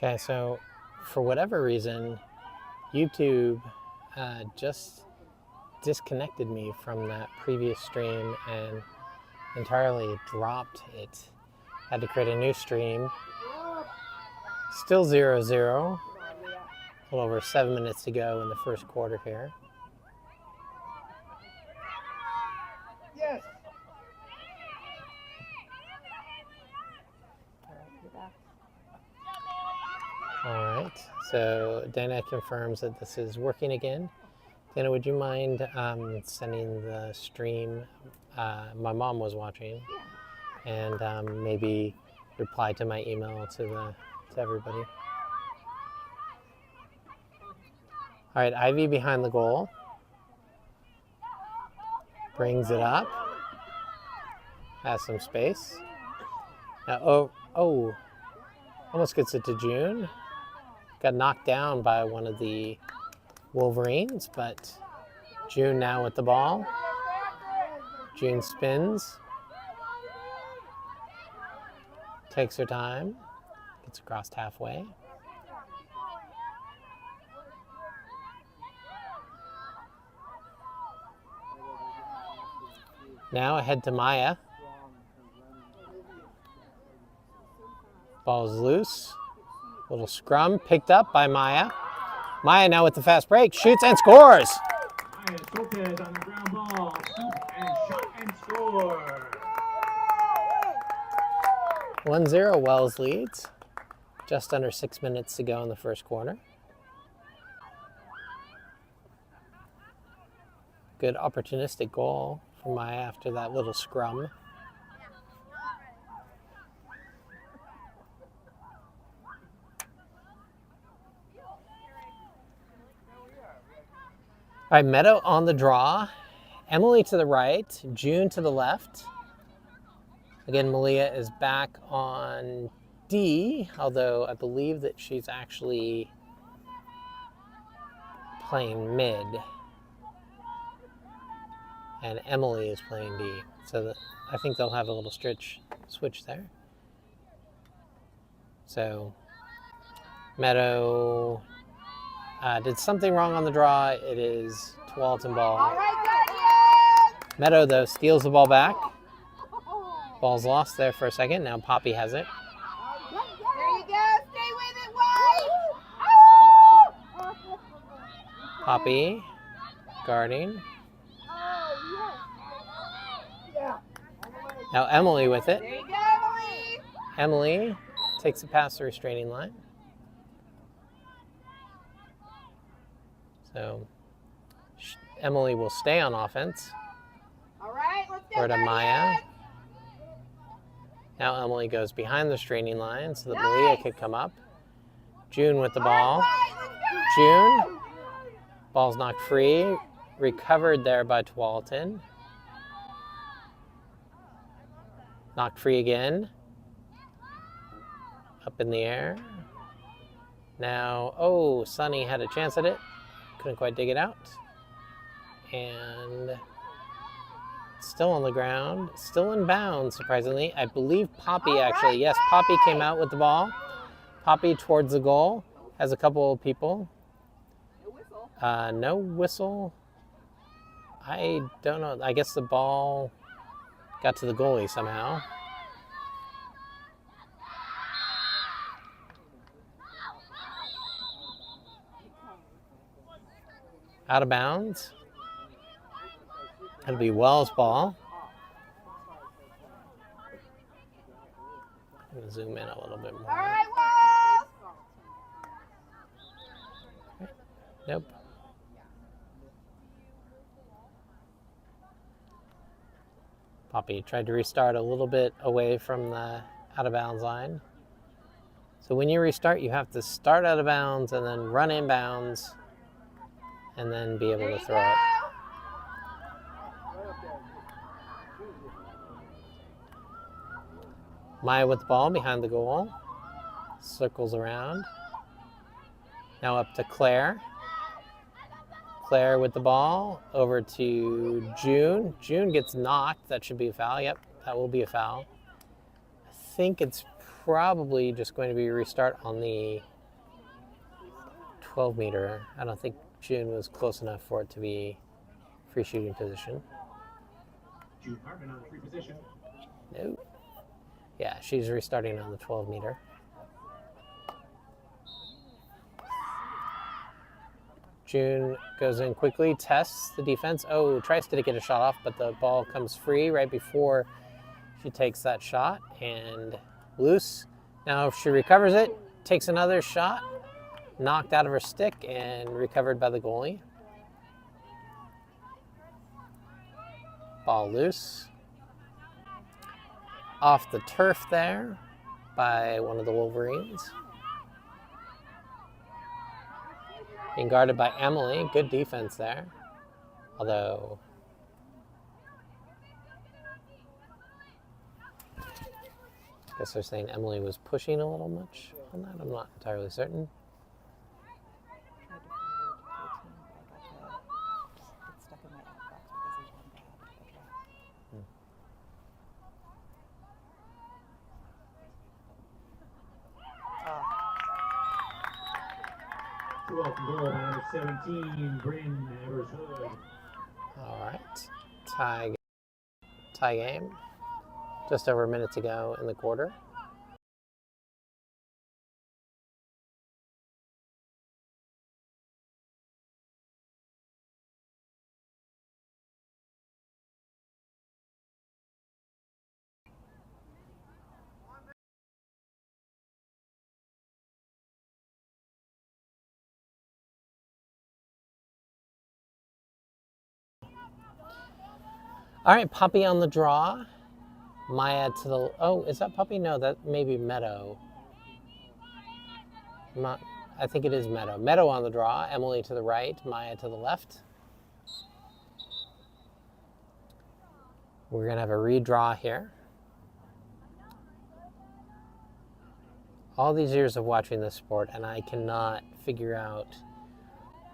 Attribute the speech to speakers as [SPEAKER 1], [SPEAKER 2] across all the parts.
[SPEAKER 1] Okay, so for whatever reason, YouTube just disconnected me from that previous stream and entirely dropped it. Had to create a new stream. Still 0-0. A little over 7 minutes to go in the first quarter here.
[SPEAKER 2] Yes.
[SPEAKER 1] All right, so Dana confirms that this is working again. Dana, would you mind sending the stream? My mom was watching, and maybe reply to my email to everybody. All right, Ivy behind the goal. Brings it up. Has some space. Now, almost gets it to June. Got knocked down by one of the Wolverines, but June now with the ball. June spins. Takes her time. Gets across halfway. Now ahead to Maya. Ball's loose. Little scrum picked up by Maya. Maya now with the fast break. Shoots and scores.
[SPEAKER 2] Maya Lopez on the ground ball. Shoot and shot and score.
[SPEAKER 1] 1-0 Wells leads. Just under 6 minutes to go in the first quarter. Good opportunistic goal for Maya after that little scrum. All right, Meadow on the draw. Emily to the right, June to the left. Again, Malia is back on D, although I believe that she's actually playing mid. And Emily is playing D. So I think they'll have a little switch there. So Meadow did something wrong on the draw. It is Tualatin ball. Meadow, though, steals the ball back. Ball's lost there for a second. Now Poppy has it.
[SPEAKER 3] There you go. Stay with it, White.
[SPEAKER 1] Poppy guarding. Now Emily with it.
[SPEAKER 3] There you go, Emily.
[SPEAKER 1] Emily takes it past the restraining line. So Emily will stay on offense.
[SPEAKER 3] All right, let's go.
[SPEAKER 1] Over to Maya. Now Emily goes behind the restraining line so that Malia could come up. June with the ball. June. Ball's knocked free. Recovered there by Tualatin. Knocked free again. Up in the air. Now, Sunny had a chance at it. Couldn't quite dig it out. And still on the ground. Still in bounds, surprisingly. I believe Poppy actually. Yes, Poppy came out with the ball. Poppy towards the goal. Has a couple of people. No whistle. I don't know. I guess the ball got to the goalie somehow. Out of bounds. It'll be Wells' ball. I'm going to zoom in a little bit more.
[SPEAKER 3] All right, Wells.
[SPEAKER 1] Nope. Poppy tried to restart a little bit away from the out of bounds line. So when you restart, you have to start out of bounds and then run in bounds and then be able to throw it. Maya with the ball behind the goal. Circles around. Now up to Claire. Claire with the ball, over to June. June gets knocked. That should be a foul. Yep, that will be a foul. I think it's probably just going to be a restart on the 12 meter. I don't think June was close enough for it to be free shooting position.
[SPEAKER 2] June Hartman on the free position.
[SPEAKER 1] No. Yeah, she's restarting on the 12 meter. June goes in quickly, tests the defense. Oh, tries to get a shot off, but the ball comes free right before she takes that shot and loose. Now if she recovers it, takes another shot, knocked out of her stick and recovered by the goalie. Ball loose. Off the turf there by one of the Wolverines. Being guarded by Emily. Good defense there. Although, I guess they're saying Emily was pushing a little much on that. I'm not entirely certain.
[SPEAKER 2] Tualatin goal by number 17, Bryn Evershood.
[SPEAKER 1] All right. Tie game. Just over a minute to go in the quarter. All right, Puppy on the draw. Maya to the, oh, is that Puppy? No, that may be Meadow. I think it is Meadow. Meadow on the draw. Emily to the right, Maya to the left. We're going to have a redraw here. All these years of watching this sport, and I cannot figure out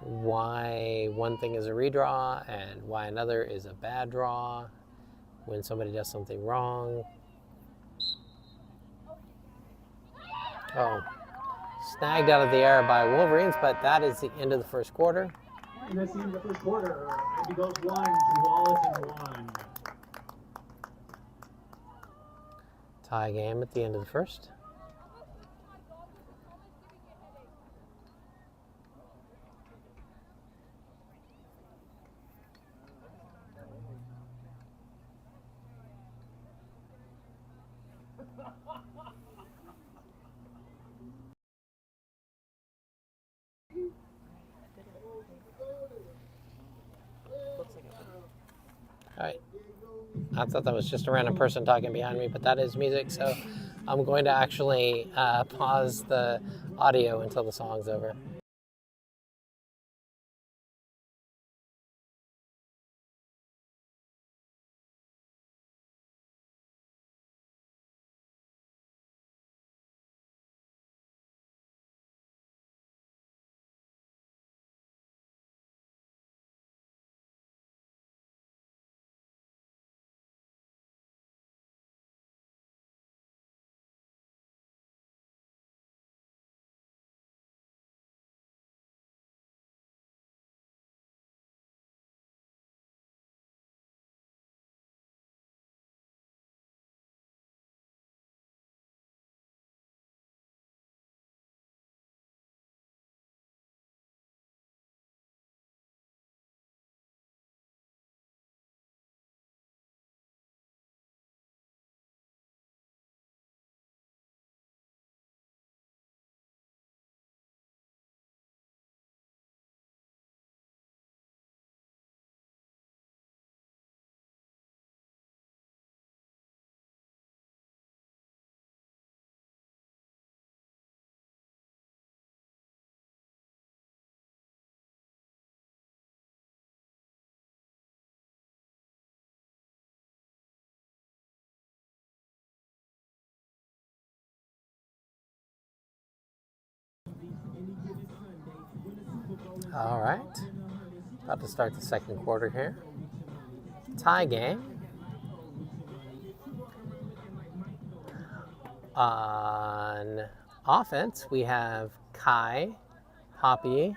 [SPEAKER 1] why one thing is a redraw and why another is a bad draw when somebody does something wrong. Oh, snagged out of the air by Wolverines, but that is the end of the first quarter.
[SPEAKER 2] And that's the end of the first quarter. Andy goes 1, Tualatin 1.
[SPEAKER 1] Tie game at the end of the first. All right. I thought that was just a random person talking behind me, but that is music, so I'm going to actually pause the audio until the song's over. All right. About to start the second quarter here. Tie game. On offense, we have Kai Poppy,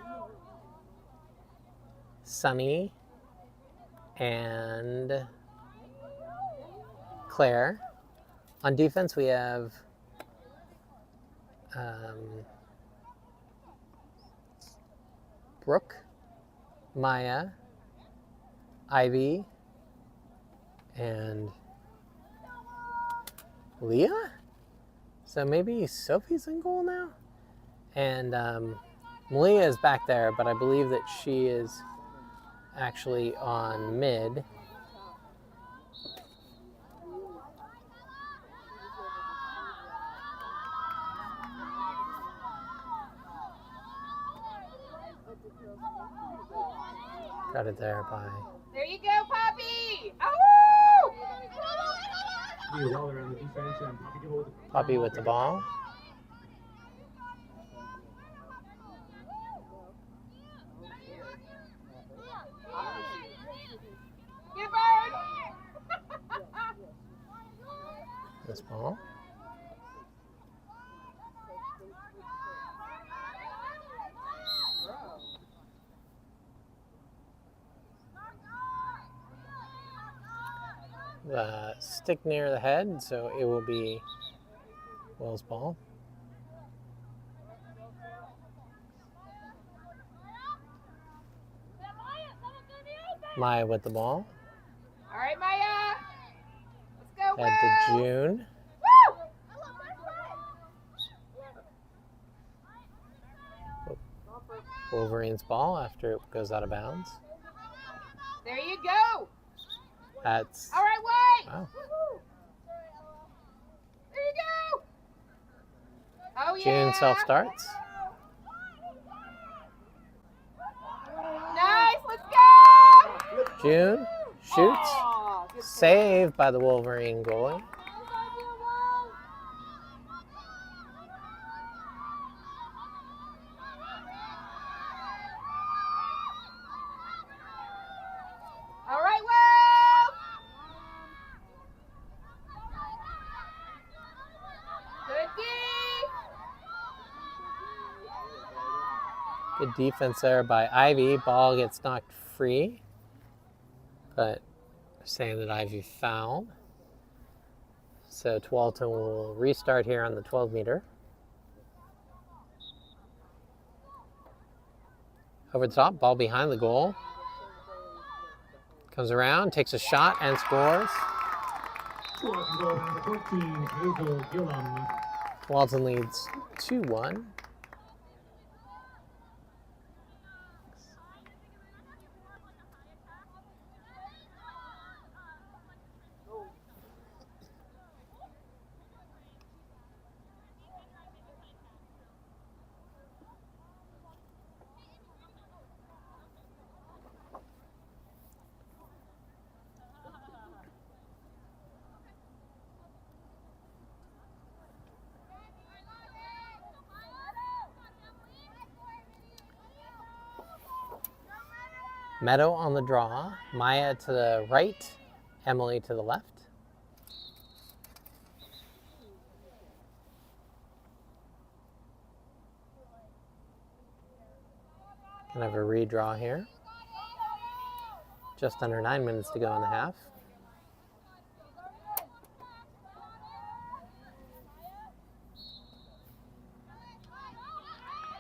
[SPEAKER 1] Sunny, and Claire. On defense, we have Brooke, Maya, Ivy, and Leah? So maybe Sophie's in goal now? And Malia is back there, but I believe that she is actually on mid. Got it there by...
[SPEAKER 3] There you go, Poppy! Oh!
[SPEAKER 2] Be well around the defense and
[SPEAKER 1] Poppy with the ball.
[SPEAKER 3] Get bird!
[SPEAKER 1] This ball. The stick near the head, so it will be Will's ball. Maya with the ball.
[SPEAKER 3] All right, Maya. Let's go,
[SPEAKER 1] Head to
[SPEAKER 3] Will.
[SPEAKER 1] June.
[SPEAKER 3] Woo!
[SPEAKER 1] Wolverine's ball after it goes out of bounds.
[SPEAKER 3] There you go.
[SPEAKER 1] That's...
[SPEAKER 3] All right, White.
[SPEAKER 1] Wow.
[SPEAKER 3] There you go. Oh, yeah.
[SPEAKER 1] June self-starts.
[SPEAKER 3] Nice. Let's go.
[SPEAKER 1] June shoots.
[SPEAKER 3] Oh, good
[SPEAKER 1] Saved by the Wolverine goalie.
[SPEAKER 3] All right, Will. Good D.
[SPEAKER 1] Good defense there by Ivy. Ball gets knocked free, but saying that Ivy fouled. So Tualatin will restart here on the 12-meter. Over the top, ball behind the goal. Comes around, takes a shot, and scores.
[SPEAKER 2] Tualatin goal number 14, Hazel Gillum.
[SPEAKER 1] Tualatin leads 2-1. Meadow on the draw. Maya to the right, Emily to the left. Kind of a redraw here. Just under 9 minutes to go in the half.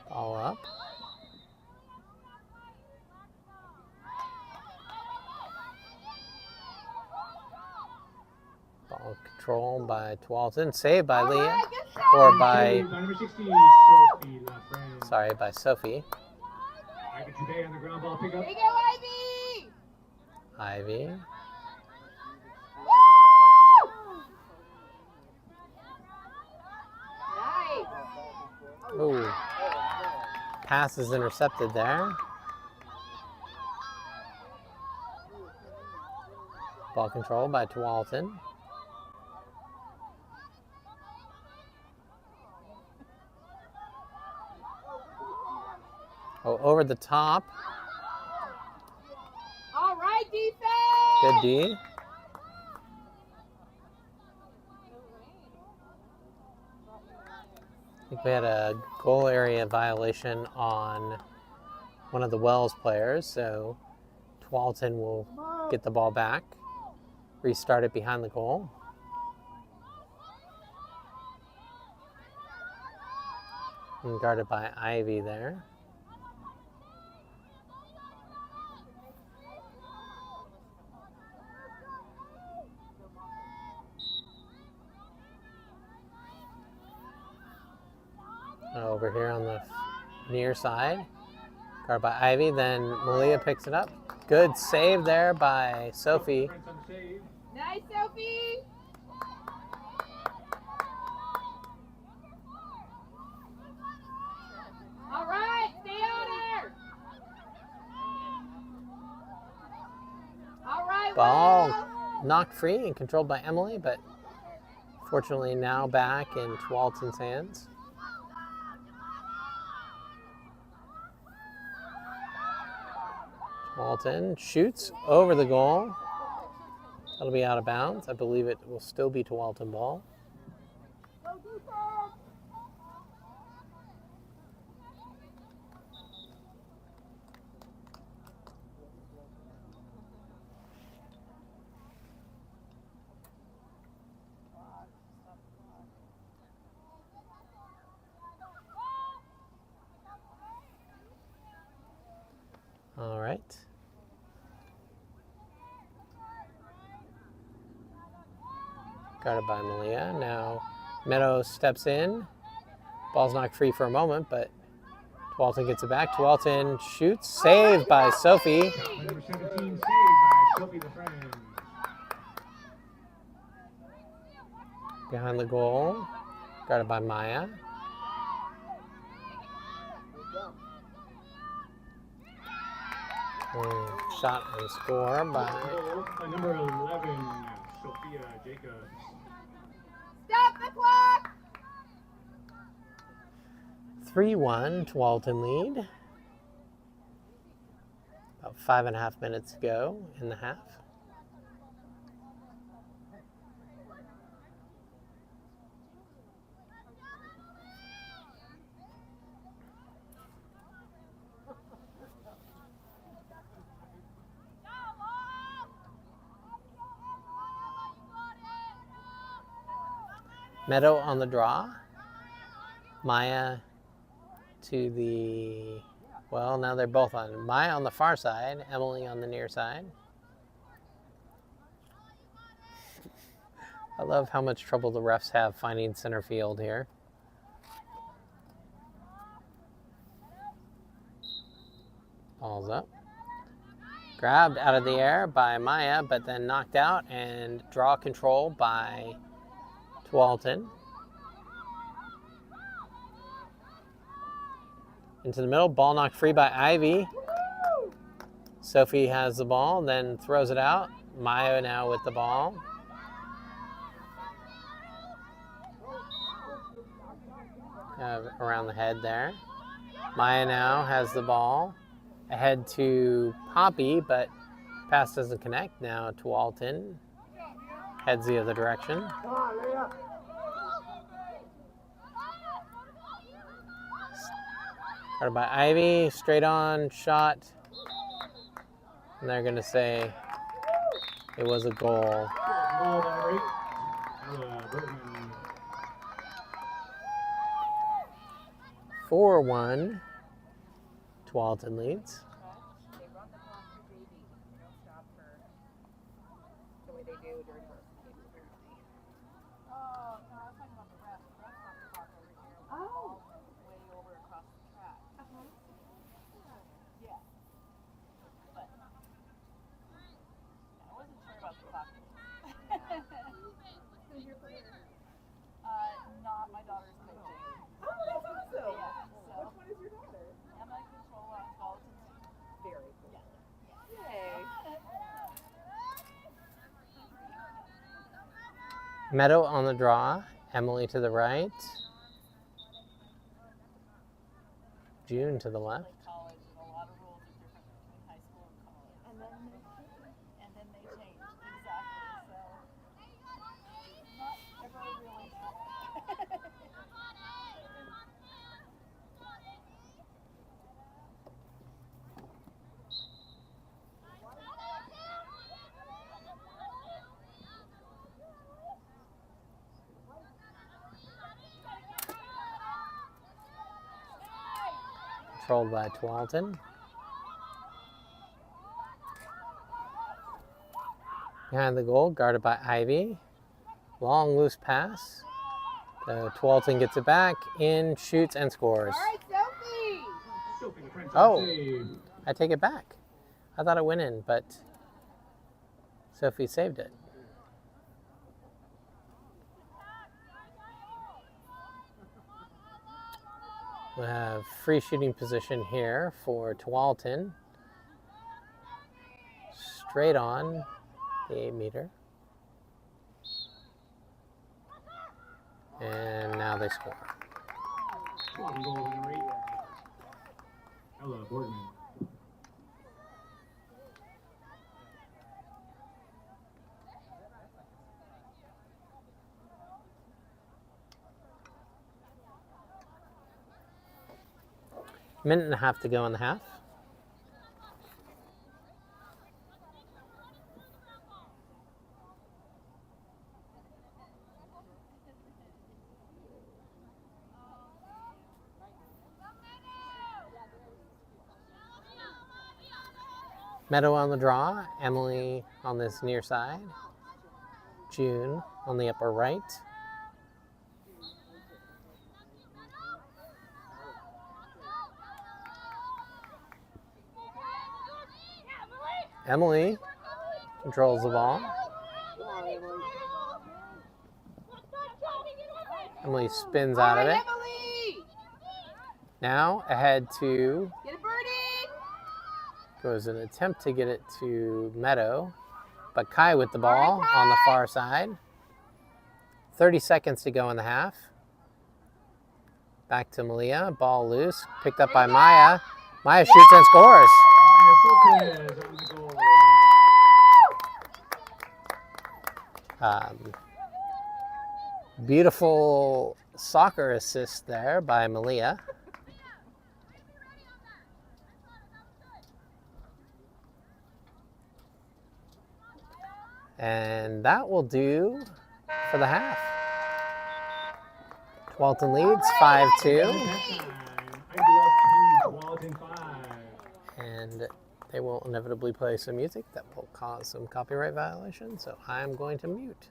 [SPEAKER 1] Ball up. Ball control by Tualatin. Saved by
[SPEAKER 3] All
[SPEAKER 1] Leah.
[SPEAKER 3] right, good shot.
[SPEAKER 1] Or by,
[SPEAKER 2] Number 60, Sophie LaFrance.
[SPEAKER 1] sorry, by Sophie.
[SPEAKER 2] Ivy Today on the ground ball pickup.
[SPEAKER 3] There you go, Ivy.
[SPEAKER 1] Ivy.
[SPEAKER 3] Woo! Nice.
[SPEAKER 1] Ooh. Pass is intercepted there. Ball control by Tualatin. Oh, over the top.
[SPEAKER 3] All right, defense.
[SPEAKER 1] Good D. think we had a goal area violation on one of the Wells players, so Tualatin will get the ball back, restart it behind the goal. And guarded by Ivy there. Over here on the near side, guarded by Ivy, then Malia picks it up. Good save there by Sophie.
[SPEAKER 3] Nice, Sophie. All right, stay on her. All right,
[SPEAKER 1] Ball
[SPEAKER 3] Will.
[SPEAKER 1] knocked free and controlled by Emily, but fortunately now back in Tualatin's hands. Tualatin shoots over the goal. That'll be out of bounds. I believe it will still be Tualatin ball. All right. Guarded by Malia. Now Meadows steps in. Ball's knocked free for a moment, but Tualatin gets it back. Tualatin shoots. Saved by Sophie.
[SPEAKER 2] Number 17, saved by Sophie the friend.
[SPEAKER 1] Behind the goal. Guarded by Maya. Shot and score by
[SPEAKER 2] number 11, Sophia Jacobs.
[SPEAKER 3] Stop the clock.
[SPEAKER 1] 3-1, Tualatin lead. About 5.5 minutes to go in the half. Meadow on the draw. Maya to the, well, now they're both on. Maya on the far side, Emily on the near side. I love how much trouble the refs have finding center field here. Ball's up. Grabbed out of the air by Maya, but then knocked out, and draw control by Tualatin. Into the middle, ball knocked free by Ivy. Sophie has the ball, then throws it out. Maya now with the ball. Around the head there. Maya now has the ball. Ahead to Poppy, but pass doesn't connect. Now Tualatin heads the other direction. Started by Ivy, straight on shot. And they're going to say it was a goal. 4-1, Tualatin leads.
[SPEAKER 4] Not my daughter's coaching.
[SPEAKER 3] Oh, that's awesome.
[SPEAKER 4] Yeah, so
[SPEAKER 3] Which one is your daughter?
[SPEAKER 4] Emma control on Tualatin.
[SPEAKER 3] Very cool. Yay.
[SPEAKER 1] Meadow on the draw. Emily to the right. June to the left.
[SPEAKER 4] College, and a lot of rules are different between high school and college. And then they change. Exactly. So not ever really sure.
[SPEAKER 1] controlled by Tualatin. Behind the goal, guarded by Ivy. Long loose pass. Tualatin gets it back, in, shoots, and scores.
[SPEAKER 3] All right, Sophie.
[SPEAKER 2] Sophie the French
[SPEAKER 1] Oh.
[SPEAKER 2] save.
[SPEAKER 1] I take it back. I thought it went in, but Sophie saved it. We have free shooting position here for Tualatin. Straight on the 8-meter. And now they score.
[SPEAKER 2] Swapping goal number 8. Ella Boardman.
[SPEAKER 1] Minute and a half to go in the half. Meadow on the draw, Emily on this near side, June on the upper right. Emily controls the ball. Emily spins out of it.
[SPEAKER 3] Emily.
[SPEAKER 1] Now ahead to,
[SPEAKER 3] Get a birdie.
[SPEAKER 1] goes an attempt to get it to Meadow, but Kai with the ball on the far side. 30 seconds to go in the half. Back to Malia, ball loose, picked up by Maya. Maya shoots and scores.
[SPEAKER 2] Maya Lopez on the goal.
[SPEAKER 1] Beautiful soccer assist there by Malia. And that will do for the half. Tualatin leads 5-2. And they will inevitably play some music that will cause some copyright violations, so I'm going to mute.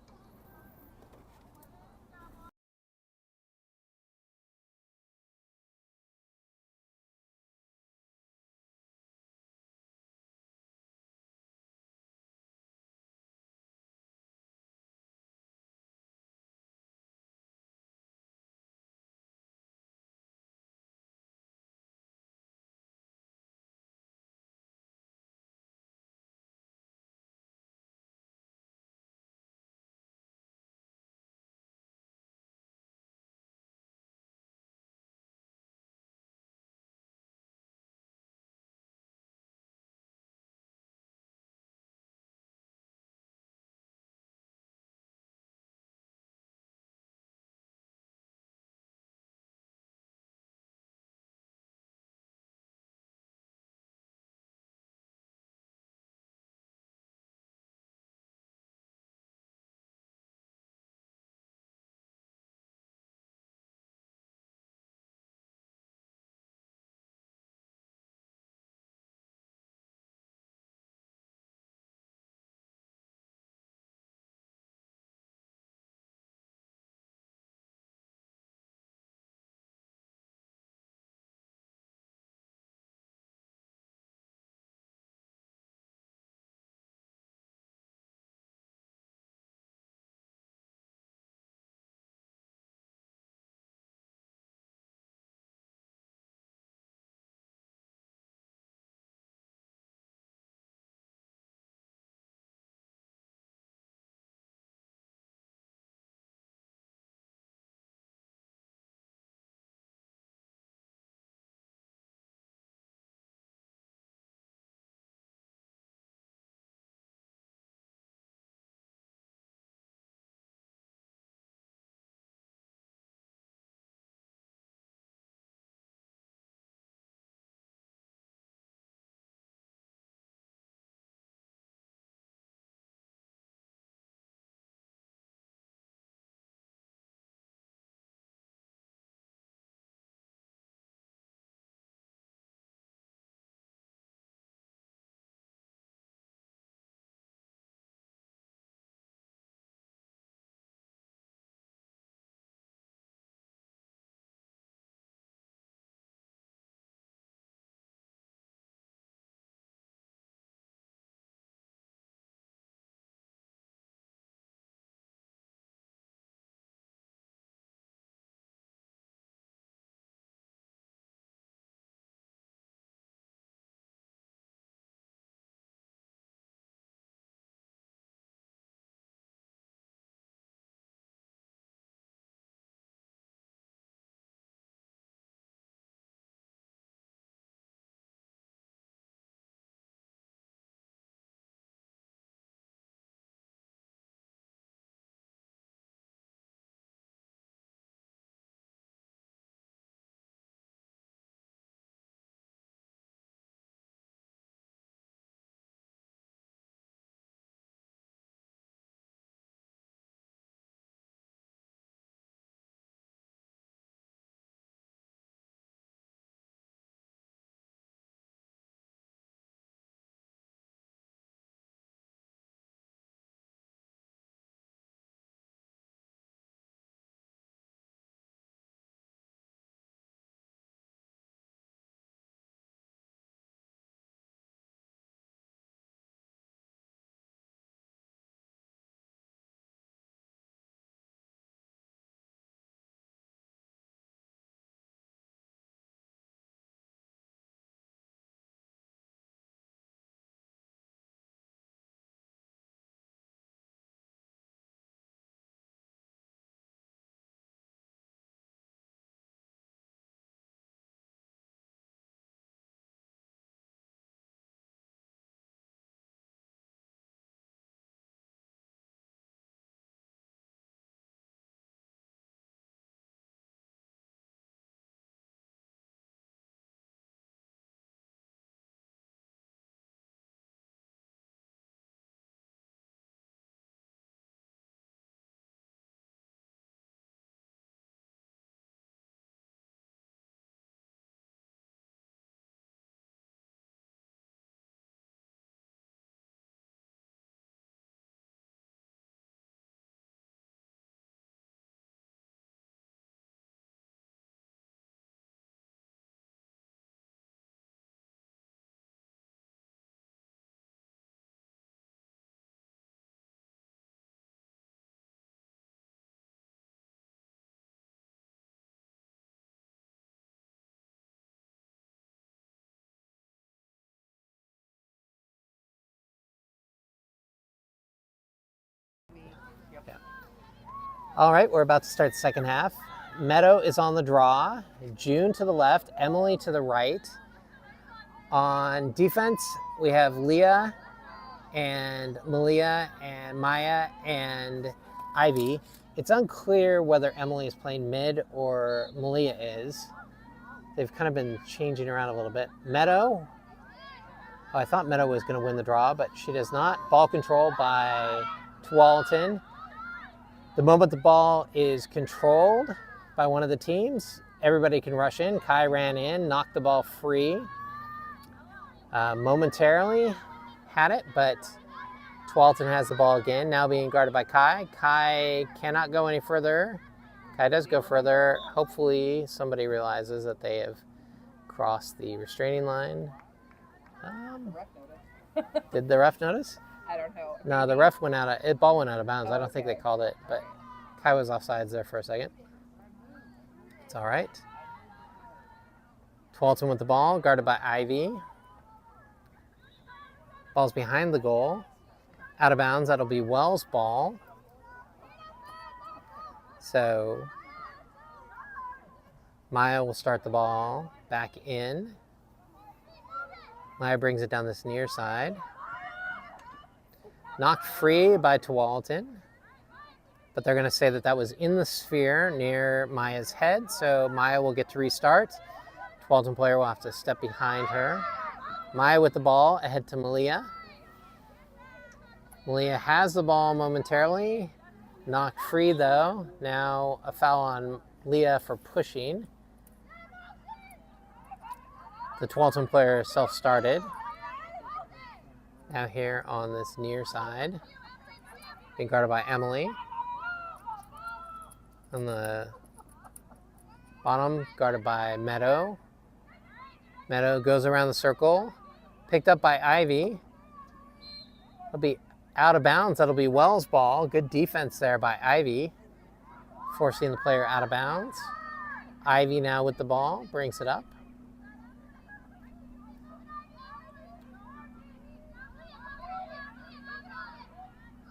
[SPEAKER 1] All right, we're about to start the second half. Meadow is on the draw. June to the left, Emily to the right. On defense, we have Leah and Malia and Maya and Ivy. It's unclear whether Emily is playing mid or Malia is. They've kind of been changing around a little bit. Meadow. Oh, I thought Meadow was going to win the draw, but she does not. Ball control by Tualatin. The moment the ball is controlled by one of the teams, everybody can rush in. Kai ran in, knocked the ball free. Momentarily had it, but Tualatin has the ball again, now being guarded by Kai. Kai cannot go any further. Kai does go further. Hopefully somebody realizes that they have crossed the restraining line. Did the ref notice?
[SPEAKER 3] I don't know.
[SPEAKER 1] No, the ref went out of, ball went out of bounds. I don't think they called it, but Kai was offsides there for a second. It's all right. Tualatin with the ball, guarded by Ivy. Ball's behind the goal. Out of bounds, that'll be Wells' ball. So Maya will start the ball back in. Maya brings it down this near side. Knocked free by Tualatin, but they're going to say that that was in the sphere near Maya's head, so Maya will get to restart. Tualatin player will have to step behind her. Maya with the ball, ahead to Malia. Malia has the ball momentarily. Knocked free though. Now a foul on Leah for pushing. The Tualatin player self-started. Now here on this near side. Being guarded by Emily. On the bottom, guarded by Meadow. Meadow goes around the circle. Picked up by Ivy. It'll be out of bounds. That'll be Wells' ball. Good defense there by Ivy. Forcing the player out of bounds. Ivy now with the ball. Brings it up.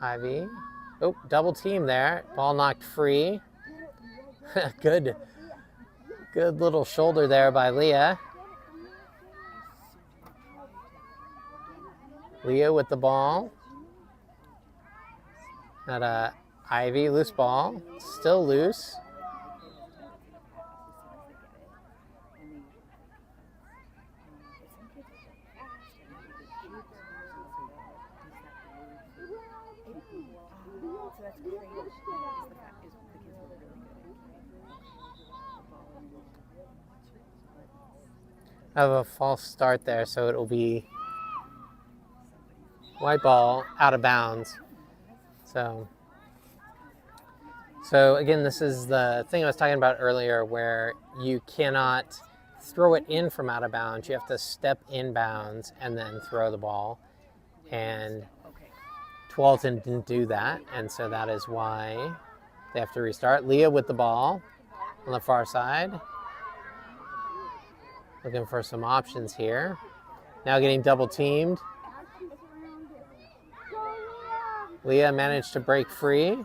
[SPEAKER 1] Ivy. Oh, double team there. Ball knocked free. Good little shoulder there by Leah. Leah with the ball. At Ivy, loose ball. Still loose. I have a false start there, so it will be white ball out of bounds. So again, this is the thing I was talking about earlier where you cannot throw it in from out of bounds. You have to step in bounds and then throw the ball. And Tualatin didn't do that, and so that is why they have to restart. Leah with the ball on the far side. Looking for some options here. Now getting double teamed. Leah managed to break free.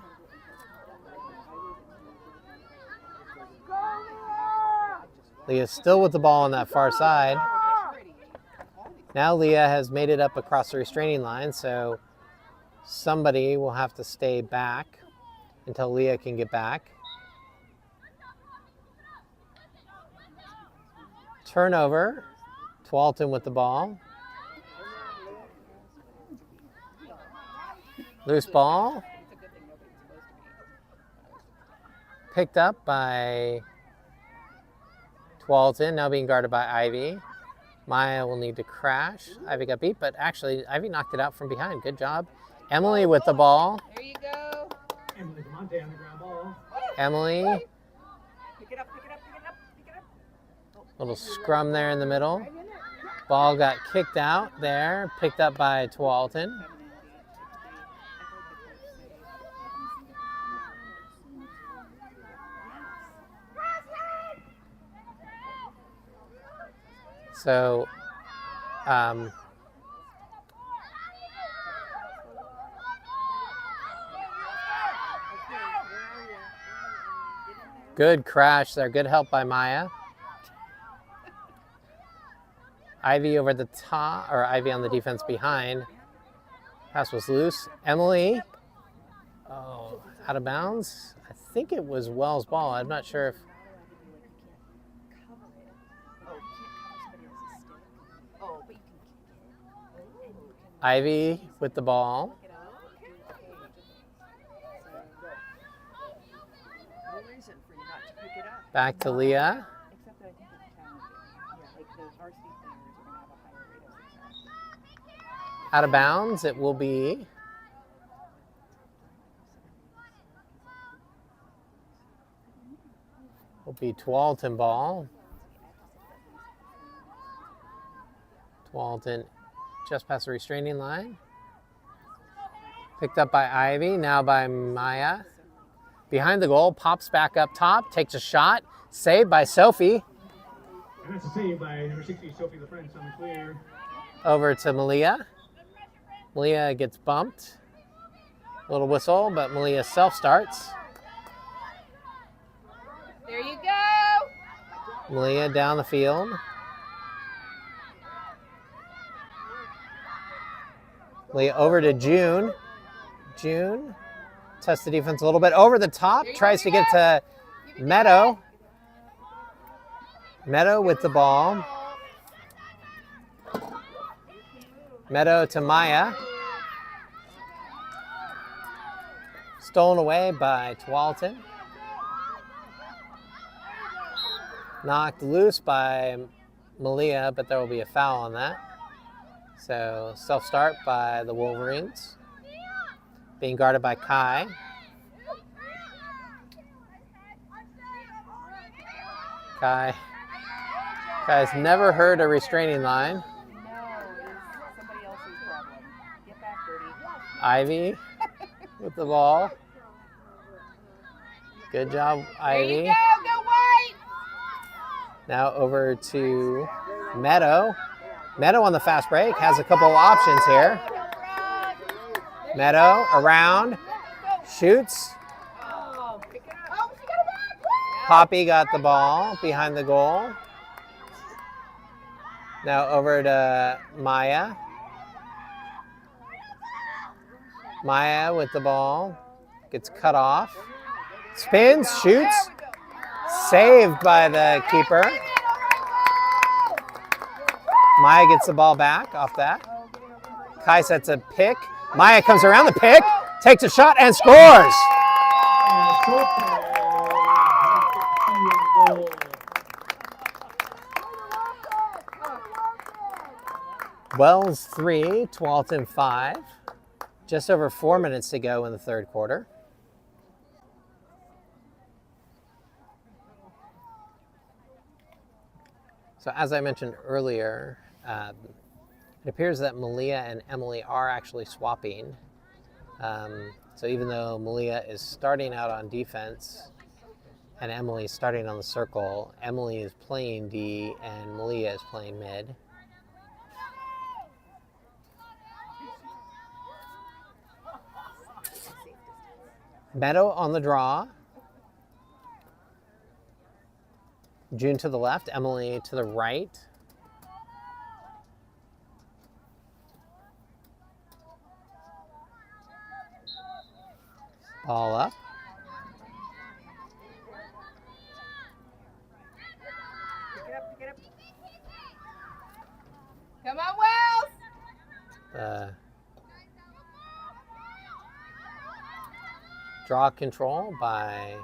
[SPEAKER 1] Leah still with the ball on that far side. Now Leah has made it up across the restraining line, so somebody will have to stay back until Leah can get back. Turnover. Tualatin with the ball. Loose ball. Picked up by Tualatin, now being guarded by Ivy. Maya will need to crash. Ivy got beat, but actually Ivy knocked it out from behind. Good job. Emily with the ball.
[SPEAKER 3] There you go.
[SPEAKER 2] Emily Monte on the ground ball.
[SPEAKER 1] Emily.
[SPEAKER 3] Pick it up, pick it up, pick it up, pick it up.
[SPEAKER 1] Little scrum there in the middle. Ball got kicked out there. Picked up by Tualatin. So, Good crash there. Good help by Maya. Ivy over the top, or Ivy on the defense behind. Pass was loose. Emily. Oh, out of bounds. I think it was Wells' ball. I'm not sure if. Ivy with the ball. Back to Leah. Out of bounds, it will be Tualatin ball. Tualatin just past the restraining line. Picked up by Ivy, now by Maya. Behind the goal, pops back up top, takes a shot, saved by Sophie.
[SPEAKER 2] And that's a save by number 60, Sophie LaFrance on the clear.
[SPEAKER 1] Over to Malia. Malia gets bumped. A little whistle, but Malia self-starts.
[SPEAKER 3] There you go.
[SPEAKER 1] Malia down the field. Malia over to June. June tests the defense a little bit. Over the top, tries to get to Meadow. Meadow with the ball. Meadow to Maya. Stolen away by Tualatin. Knocked loose by Malia, but there will be a foul on that. So self-start by the Wolverines. Being guarded by Kai. Kai's never heard a restraining line. Ivy with the ball. Good job, Ivy.
[SPEAKER 3] There you go. Go White.
[SPEAKER 1] Now over to Meadow. Meadow on the fast break has a couple of options here. Meadow around, shoots. Poppy got the ball behind the goal. Now over to Maya. Maya with the ball, gets cut off. Spins, shoots, saved by the keeper. Maya gets the ball back off that. Kai sets a pick. Maya comes around the pick, takes a shot, and scores. Wells 3, Tualatin 5. Just over 4 minutes to go in the third quarter. So as I mentioned earlier, it appears that Malia and Emily are actually swapping. So even though Malia is starting out on defense and Emily is starting on the circle, Emily is playing D and Malia is playing mid. Meadow on the draw. June to the left, Emily to the right. Ball up.
[SPEAKER 3] Pick it up. Come on, Wells.
[SPEAKER 1] Draw control by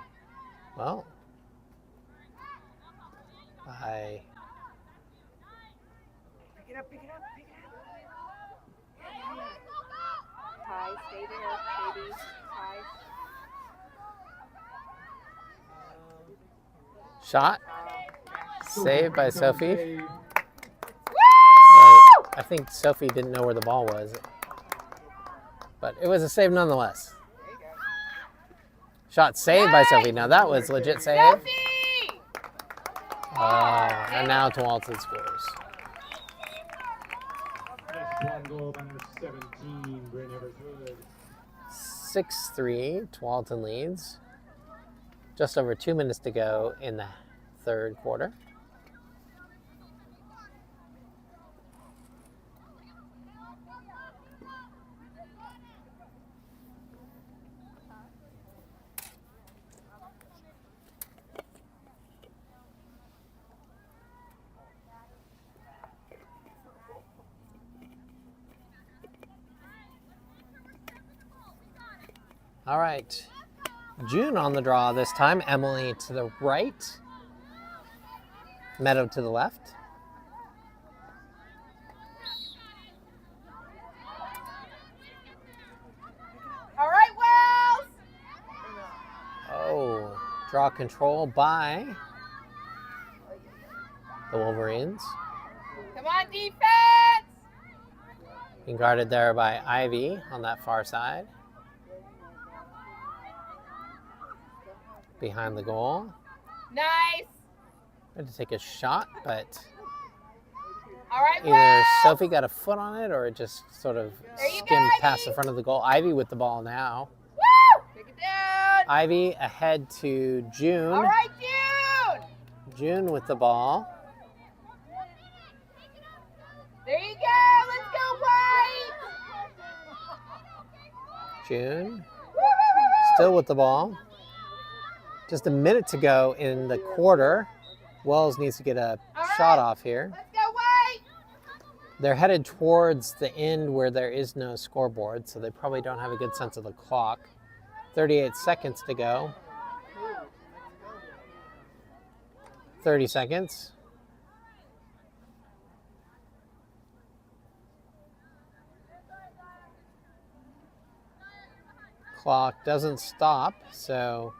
[SPEAKER 3] Pick it up. Kai, stay there, baby. Kai.
[SPEAKER 1] shot. Saved by Sophie. I think Sophie didn't know where the ball was, but it was a save nonetheless. Shot saved by Sophie. Now that was legit save. And now Tualatin scores.
[SPEAKER 2] That's one goal by number 17, Bryn Everswood.
[SPEAKER 1] 6-3, Tualatin leads. Just over 2 minutes to go in the third quarter. All right, June on the draw this time. Emily to the right. Meadow to the left.
[SPEAKER 3] All right, Wells.
[SPEAKER 1] Oh, draw control by the Wolverines.
[SPEAKER 3] Come on, defense.
[SPEAKER 1] Being guarded there by Ivy on that far side. Behind the goal.
[SPEAKER 3] Nice.
[SPEAKER 1] Tried to take a shot, but
[SPEAKER 3] All right,
[SPEAKER 1] either
[SPEAKER 3] Wells.
[SPEAKER 1] Sophie got a foot on it or it just sort of
[SPEAKER 3] There you go,
[SPEAKER 1] skimmed past
[SPEAKER 3] Ivy.
[SPEAKER 1] the front of the goal. Ivy with the ball now.
[SPEAKER 3] Woo! Take it down.
[SPEAKER 1] Ivy ahead to June.
[SPEAKER 3] All right, June.
[SPEAKER 1] June with the ball.
[SPEAKER 3] There you go. Let's go, White.
[SPEAKER 1] June
[SPEAKER 3] Woo!
[SPEAKER 1] still with the ball. Just a minute to go in the quarter. Wells needs to get a shot off here.
[SPEAKER 3] Let's go, White.
[SPEAKER 1] They're headed towards the end where there is no scoreboard, so they probably don't have a good sense of the clock. 38 seconds to go. 30 seconds. Clock doesn't stop, so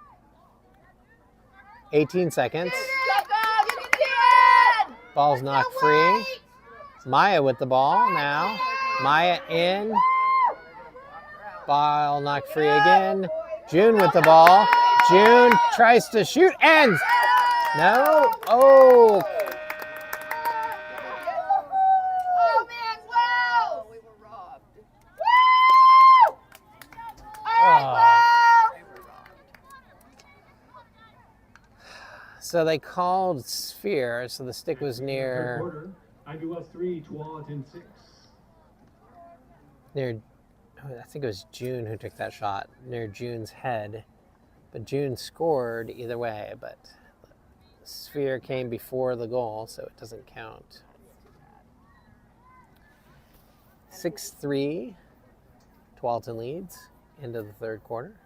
[SPEAKER 1] 18 seconds.
[SPEAKER 3] Let's go. You can do it.
[SPEAKER 1] Ball's knocked free. Maya with the ball now. Maya in. Ball knocked free again. June with the ball. June tries to shoot and no. Oh,
[SPEAKER 3] Oh, man, Wells.
[SPEAKER 4] We were robbed.
[SPEAKER 3] Woo! All right, Wells.
[SPEAKER 1] so they called sphere. So the stick was
[SPEAKER 2] Third
[SPEAKER 1] near
[SPEAKER 2] quarter. Ivy Wells 3, Tualatin 6.
[SPEAKER 1] I think it was June who took that shot near June's head, but June scored either way. But the sphere came before the goal, so it doesn't count. 6-3, Tualatin leads into the third quarter.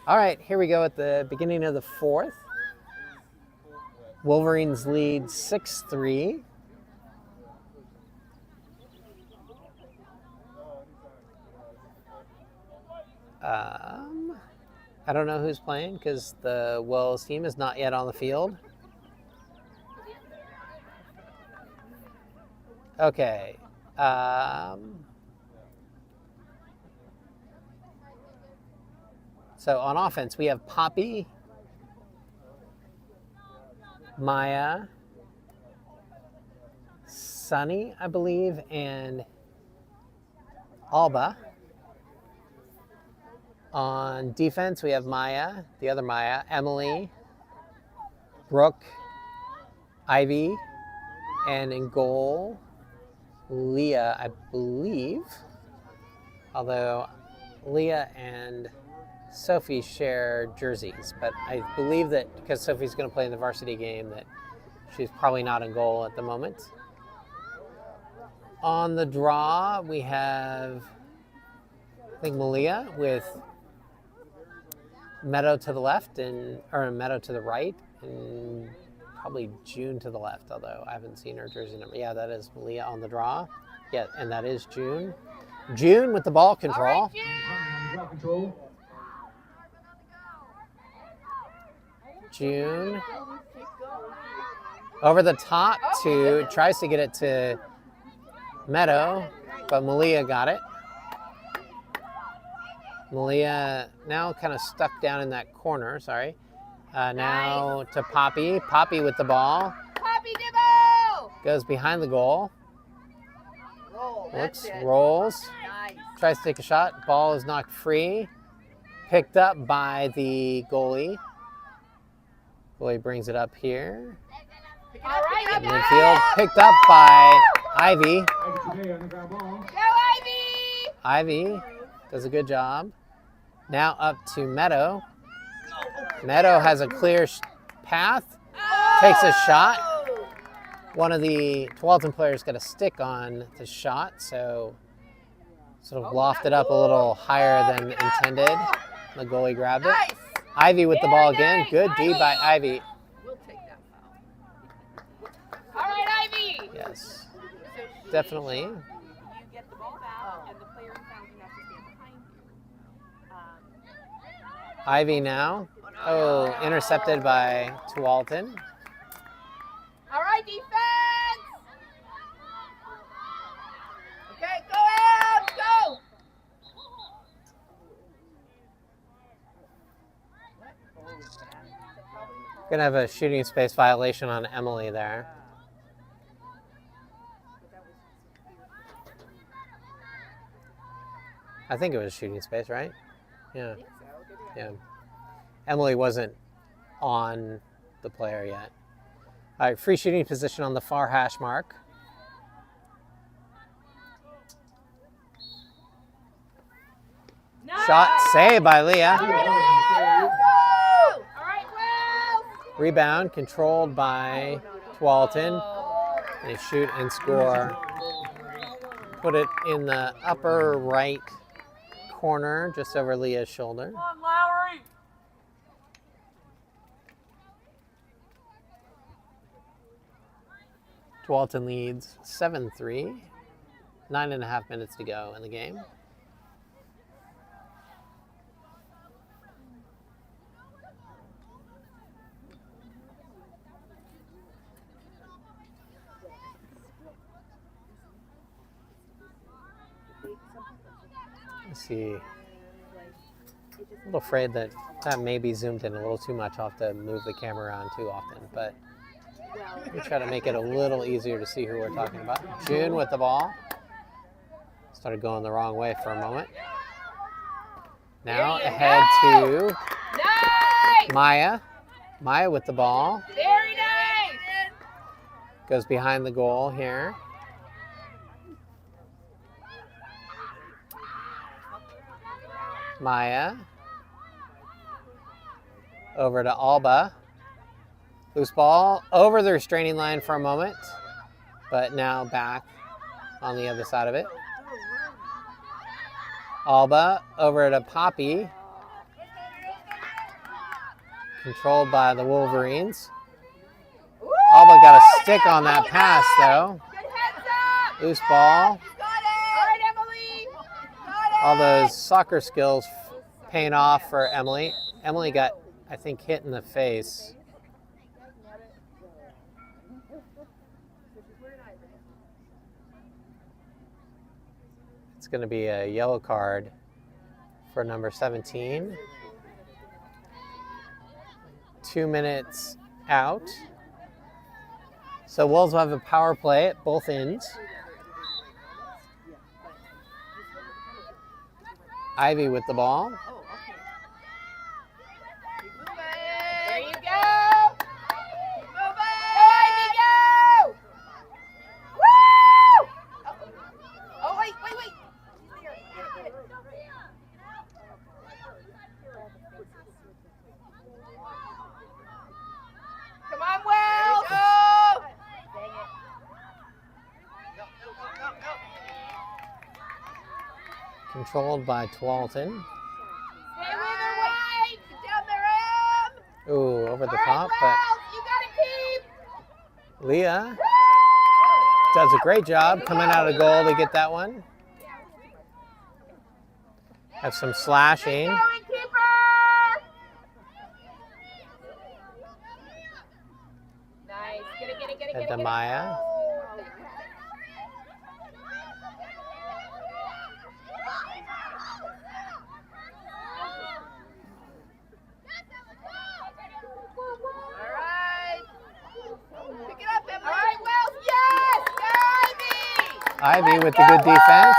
[SPEAKER 1] All right, here we go at the beginning of the fourth. Wolverines lead 6-3. I don't know who's playing because the Wells team is not yet on the field. Okay. So on offense, we have Poppy, Maya, Sunny, I believe, and Alba. On defense, we have Maya, the other Maya, Emily, Brooke, Ivy, and in goal, Leah, I believe. Although Leah and Sophie share jerseys, but I believe that because Sophie's going to play in the varsity game that she's probably not in goal at the moment. On the draw, we have, I think, Malia with Meadow to the left or Meadow to the right, and probably June to the left, although I haven't seen her jersey number. Yeah, that is Malia on the draw. Yeah, and that is June. June with the ball control.
[SPEAKER 3] All right, June.
[SPEAKER 1] June over the top tries to get it to Meadow, but Malia got it. Malia now kind of stuck down in that corner, sorry. Now to Poppy. Poppy with the ball.
[SPEAKER 3] Poppy Dibbo!
[SPEAKER 1] Goes behind the goal.
[SPEAKER 3] Roll,
[SPEAKER 1] Looks, rolls.
[SPEAKER 3] Nice.
[SPEAKER 1] Tries to take a shot. Ball is knocked free. Picked up by the goalie. Goalie brings it up here.
[SPEAKER 3] All right,
[SPEAKER 1] Midfield. Picked up by Ivy.
[SPEAKER 3] Go, Ivy!
[SPEAKER 1] Ivy does a good job. Now up to Meadow. Meadow has a clear path. Takes a shot. One of the Tualatin players got a stick on the shot, so sort of lofted up a little higher than intended. The goalie grabbed it.
[SPEAKER 3] Nice.
[SPEAKER 1] Ivy with the ball
[SPEAKER 3] Very
[SPEAKER 1] again.
[SPEAKER 3] nice,
[SPEAKER 1] Good D by Ivy.
[SPEAKER 3] We'll take that foul. All right, Ivy.
[SPEAKER 1] Yes, definitely.
[SPEAKER 4] You get the ball back, and the player in foul, you have to stand behind you.
[SPEAKER 1] Ivy now. Oh, intercepted by Tualatin.
[SPEAKER 3] All right, defense. Okay, go out, go.
[SPEAKER 1] Gonna have a shooting space violation on Emily there. I think it was shooting space, right? Yeah. Yeah. Emily wasn't on the player yet. All right, free shooting position on the far hash mark.
[SPEAKER 3] Nice.
[SPEAKER 1] Shot saved by Leah.
[SPEAKER 3] All right, Will.
[SPEAKER 1] Rebound controlled by Tualatin. They shoot and score. Put it in the upper right corner, just over Leah's shoulder.
[SPEAKER 2] Come on, Lowry!
[SPEAKER 1] Tualatin leads 7-3. 9.5 minutes to go in the game. Let's see. A little afraid that maybe zoomed in a little too much. I'll have to move the camera around too often, but we try to make it a little easier to see who we're talking about. June with the ball. Started going the wrong way for a moment. Now
[SPEAKER 3] There you
[SPEAKER 1] ahead
[SPEAKER 3] go.
[SPEAKER 1] to
[SPEAKER 3] Nice.
[SPEAKER 1] Maya. Maya with the ball.
[SPEAKER 3] Very nice.
[SPEAKER 1] Goes behind the goal here. Maya. Over to Alba. Loose ball over the restraining line for a moment, but now back on the other side of it. Alba over to Poppy. Controlled by the Wolverines. Alba got a stick on that pass, though.
[SPEAKER 3] Good heads up.
[SPEAKER 1] Loose ball.
[SPEAKER 3] You got it. All right, Emily. Got it.
[SPEAKER 1] All those soccer skills paying off for Emily. Emily got, I think, hit in the face. It's going to be a yellow card for number 17. 2 minutes out. So Wolves will have a power play at both ends. Ivy with the ball.
[SPEAKER 3] There you go. Keep moving. Go, Ivy, go. Woo! Oh, wait. Get it. Come on, Wells. Go.
[SPEAKER 1] Controlled by Tualatin.
[SPEAKER 3] Stay with her, White. Get down there, Em.
[SPEAKER 1] Ooh, over the
[SPEAKER 3] All right,
[SPEAKER 1] top,
[SPEAKER 3] Wells, you gotta keep.
[SPEAKER 1] but Leah does a great job coming out of goal to get that one. Have some slashing.
[SPEAKER 3] Keep going, keeper. Nice. Get it.
[SPEAKER 1] At Maya.
[SPEAKER 3] All right. Pick it up, Emily. All right, Wells. Yes. Go, Ivy.
[SPEAKER 1] Ivy with the good defense.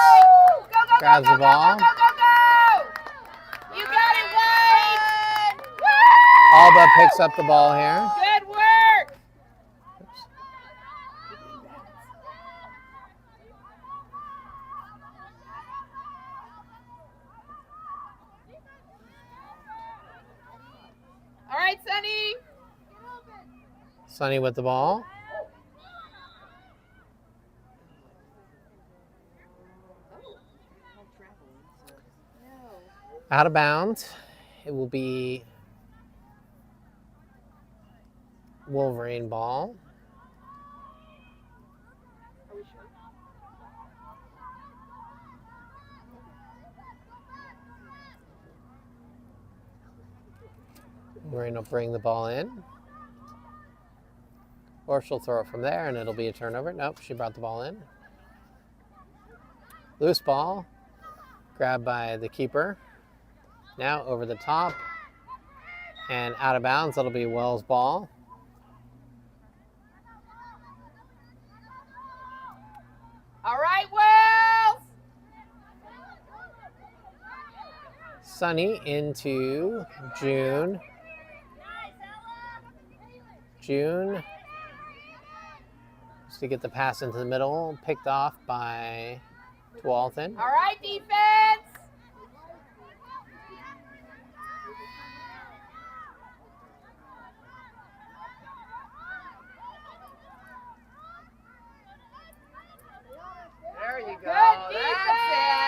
[SPEAKER 3] Go.
[SPEAKER 1] Grabs the ball.
[SPEAKER 3] Go. You got it, White. Woo!
[SPEAKER 1] Alba picks up the ball here.
[SPEAKER 3] Good work. All right, Sunny.
[SPEAKER 1] Sunny with the ball. Out of bounds. It will be Wolverine ball. Wolverine will bring the ball in. Or she'll throw it from there and it'll be a turnover. Nope, she brought the ball in. Loose ball. Grabbed by the keeper. Now over the top and out of bounds. That'll be Wells' ball.
[SPEAKER 3] All right, Wells.
[SPEAKER 1] Sunny into June. June. Just to get the pass into the middle. Picked off by Tualatin.
[SPEAKER 3] All right, defense.
[SPEAKER 5] There you go.
[SPEAKER 3] Good
[SPEAKER 5] That's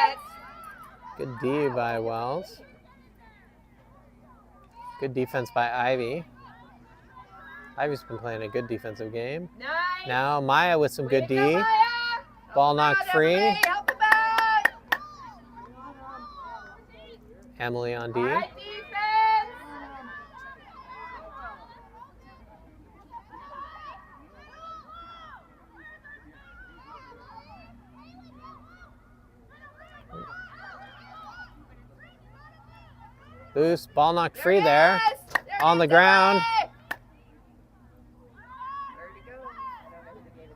[SPEAKER 3] defense.
[SPEAKER 1] Good D by Wells. Good defense by Ivy. Ivy's been playing a good defensive game.
[SPEAKER 3] Nice.
[SPEAKER 1] Now Maya with some good
[SPEAKER 3] Way to go,
[SPEAKER 1] D.
[SPEAKER 3] Maya.
[SPEAKER 1] Ball
[SPEAKER 3] Help
[SPEAKER 1] knocked
[SPEAKER 3] out,
[SPEAKER 1] free.
[SPEAKER 3] Emily. Help him out.
[SPEAKER 1] Emily on D.
[SPEAKER 3] All right, defense.
[SPEAKER 1] Loose. Ball knocked free there.
[SPEAKER 3] Yes. There
[SPEAKER 1] On
[SPEAKER 3] it
[SPEAKER 1] the
[SPEAKER 3] is,
[SPEAKER 1] ground.
[SPEAKER 3] Emily.
[SPEAKER 5] Where'd it go? I don't know who gave it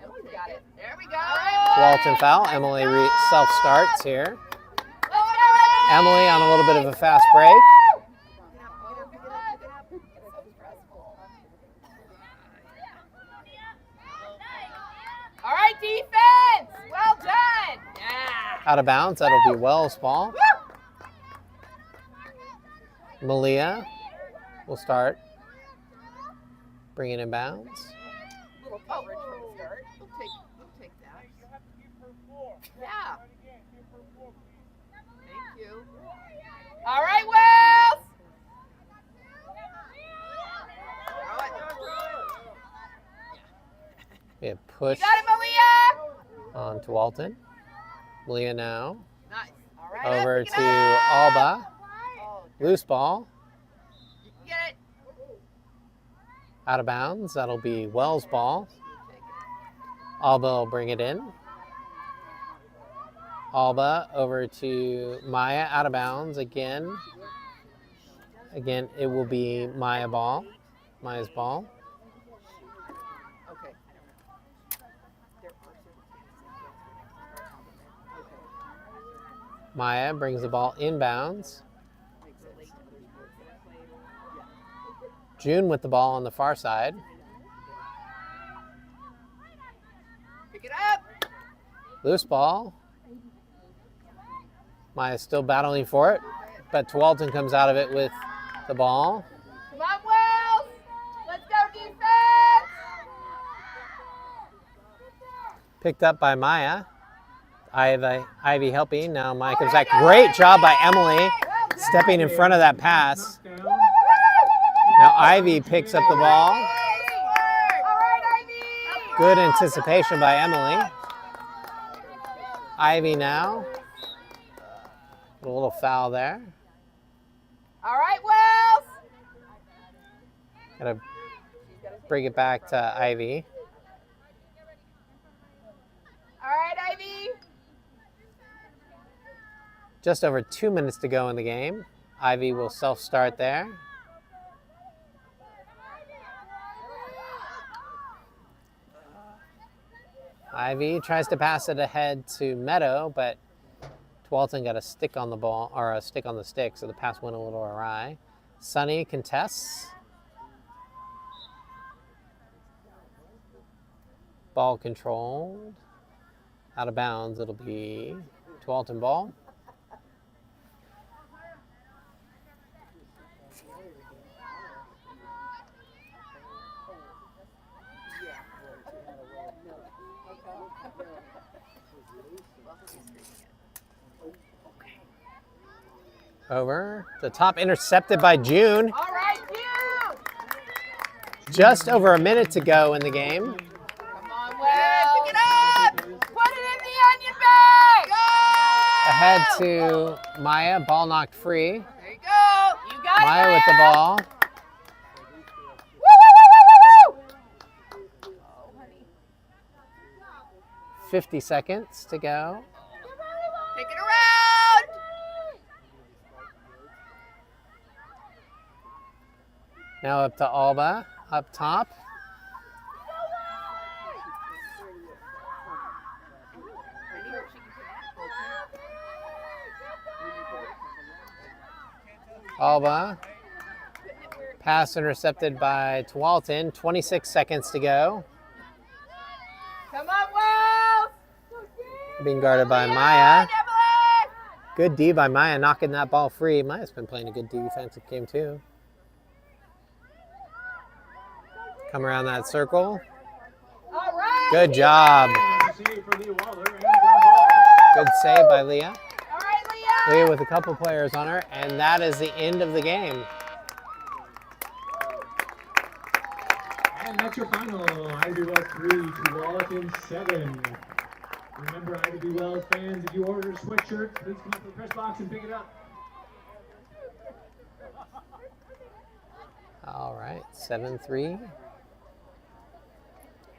[SPEAKER 5] to.
[SPEAKER 3] Emily's got it. There we go.
[SPEAKER 1] Tualatin foul. Emily self-starts here.
[SPEAKER 3] Let's go,
[SPEAKER 1] Emily on a little bit of a fast break.
[SPEAKER 3] All right, defense. Well done. Yeah.
[SPEAKER 1] Out of bounds. That'll be Wells' ball. Malia will start. Bring it in bounds.
[SPEAKER 3] Little coverage from the start. We'll take that. Yeah. Thank you. All right, Wells.
[SPEAKER 1] We have
[SPEAKER 3] You
[SPEAKER 1] push
[SPEAKER 3] got it, Malia.
[SPEAKER 1] on Tualatin. Malia now.
[SPEAKER 3] Nice. All right.
[SPEAKER 1] Over
[SPEAKER 3] pick it
[SPEAKER 1] to
[SPEAKER 3] up.
[SPEAKER 1] Alba.
[SPEAKER 3] Oh,
[SPEAKER 1] Loose ball.
[SPEAKER 3] you can get it.
[SPEAKER 1] Out of bounds. That'll be Wells' ball. Alba will bring it in. Alba over to Maya, out of bounds again. Again, it will be Maya's ball.
[SPEAKER 5] Okay.
[SPEAKER 1] Maya brings the ball inbounds. June with the ball on the far side.
[SPEAKER 3] Pick it up.
[SPEAKER 1] Loose ball. Maya's still battling for it, but Tualatin comes out of it with the ball.
[SPEAKER 3] Come on, Wells. Let's go defense.
[SPEAKER 1] Picked up by Maya. Ivy helping. Now Maya comes back. Great job by Emily stepping in front of that pass.
[SPEAKER 2] Knocked down.
[SPEAKER 1] Now Ivy picks up the ball.
[SPEAKER 3] All right, Ivy.
[SPEAKER 1] Good anticipation by Emily. Ivy now. A little foul there.
[SPEAKER 3] All right, Wells.
[SPEAKER 1] Gotta bring it back to Ivy.
[SPEAKER 3] All right, Ivy.
[SPEAKER 1] Just over 2 minutes to go in the game. Ivy will self-start there. Ivy tries to pass it ahead to Meadow, but Tualatin got a stick on the ball, or a stick on the stick, so the pass went a little awry. Sunny contests. Ball controlled. Out of bounds, it'll be Tualatin ball. Over. The top intercepted by June.
[SPEAKER 3] All right, June.
[SPEAKER 1] Just over a minute to go in the game.
[SPEAKER 3] Come on, Wells. Pick it up. Put it in the onion bag. Go.
[SPEAKER 1] Ahead to Maya. Ball knocked free.
[SPEAKER 3] There you go. You got
[SPEAKER 1] Maya
[SPEAKER 3] it,
[SPEAKER 1] with the
[SPEAKER 3] Maya.
[SPEAKER 1] ball.
[SPEAKER 3] Woo, woo, woo, woo, woo, woo.
[SPEAKER 1] 50 seconds to go.
[SPEAKER 3] Pick it around.
[SPEAKER 1] Now up to Alba. Up top. Alba. Pass intercepted by Tualatin. 26 seconds to go.
[SPEAKER 3] Come on, Wells.
[SPEAKER 1] Being guarded by Maya. Good D by Maya, knocking that ball free. Maya's been playing a good defensive game too. Come around that circle.
[SPEAKER 3] All right.
[SPEAKER 1] Good job.
[SPEAKER 2] Save for Leah Waller and ground ball.
[SPEAKER 1] Good save by Leah.
[SPEAKER 3] All right, Leah.
[SPEAKER 1] Leah with a couple players on her, and that is the end of the game.
[SPEAKER 2] And that's your final. Ivy Wells 3, Tualatin 7. Remember, Ivy Wells fans, if you order a sweatshirt, please come up to the press box and pick it up.
[SPEAKER 1] All right, 7-3.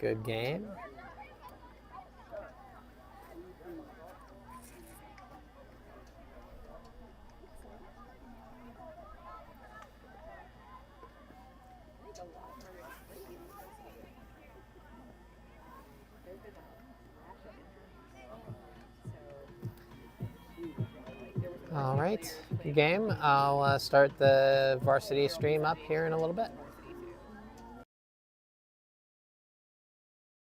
[SPEAKER 1] Good game. All right, good game. I'll start the varsity stream up here in a little bit.